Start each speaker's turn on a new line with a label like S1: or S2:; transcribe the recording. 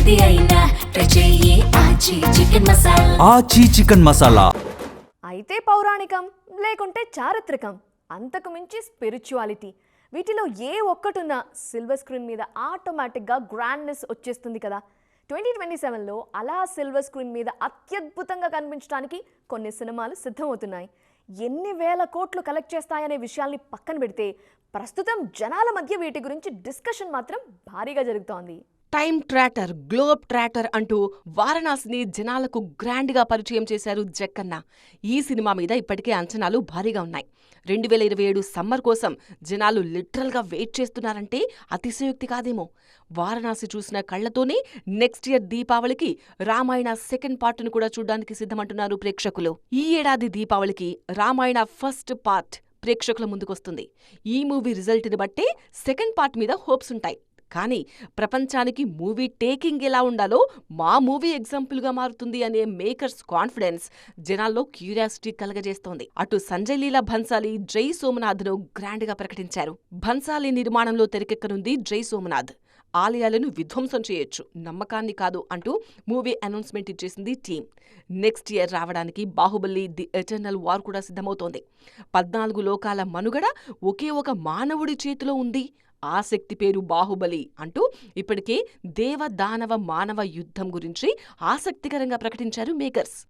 S1: ఏది అయినా ట్రై చెయ్యి ఆచి చికెన్ మసాలా.
S2: ఆచి చికెన్ మసాలా.
S3: అయితే పౌరాణికం లేకుంటే చారిత్రకం, అంతకు మించి స్పిరిచువాలిటీ, వీటిలో ఏ ఒక్కటున్నా సిల్వర్ స్క్రీన్ మీద ఆటోమేటిక్గా గ్రాండ్నెస్ వచ్చేస్తుంది కదా. 2027లో అలా సిల్వర్ స్క్రీన్ మీద అత్యద్భుతంగా కనిపించడానికి కొన్ని సినిమాలు సిద్ధమవుతున్నాయి. ఎన్ని వేల కోట్లు కలెక్ట్ చేస్తాయనే విషయాల్ని పక్కన పెడితే ప్రస్తుతం జనాల మధ్య వీటి గురించి డిస్కషన్ మాత్రం భారీగా జరుగుతోంది.
S4: టైమ్ ట్రాటర్, గ్లోబ్ ట్రాటర్ అంటూ వారణాసిని జనాలకు గ్రాండ్గా పరిచయం చేశారు జక్కన్న. ఈ సినిమా మీద ఇప్పటికే అంచనాలు భారీగా ఉన్నాయి. 2027 సమ్మర్ కోసం జనాలు లిటరల్గా వెయిట్ చేస్తున్నారంటే అతిశయోక్తి కాదేమో. వారణాసి చూసిన కళ్లతోనే నెక్స్ట్ ఇయర్ దీపావళికి రామాయణ సెకండ్ పార్ట్ను కూడా చూడ్డానికి సిద్ధమంటున్నారు ప్రేక్షకులు. ఈ ఏడాది దీపావళికి రామాయణ ఫస్ట్ పార్ట్ ప్రేక్షకుల ముందుకొస్తుంది. ఈ మూవీ రిజల్ట్ని బట్టే సెకండ్ పార్ట్ మీద హోప్స్ ఉంటాయి. కానీ ప్రపంచానికి మూవీ టేకింగ్ ఎలా ఉండాలో మా మూవీ ఎగ్జాంపుల్గా మారుతుంది అనే మేకర్స్ కాన్ఫిడెన్స్ జనాల్లో క్యూరియాసిటీ కలగజేస్తోంది. అటు సంజయ్ లీలా భన్సాలి జై సోమనాథ్ను గ్రాండ్గా ప్రకటించారు. భన్సాలి నిర్మాణంలో తెరకెక్కనుంది జై సోమనాథ్. ఆలయాలను విధ్వంసం చేయొచ్చు, నమ్మకాన్ని కాదు అంటూ మూవీ అనౌన్స్మెంట్ ఇచ్చేసింది టీం. నెక్స్ట్ ఇయర్ రావడానికి బాహుబలి ది ఎటర్నల్ వార్ కూడా సిద్ధమవుతోంది. 14 లోకాల మనుగడ ఒకే ఒక మానవుడి చేతిలో ఉంది. ఆ శక్తి పేరు బాహుబలి అంటూ ఇప్పటికే దేవ దానవ మానవ యుద్ధం గురించి ఆసక్తికరంగా ప్రకటించారు మేకర్స్.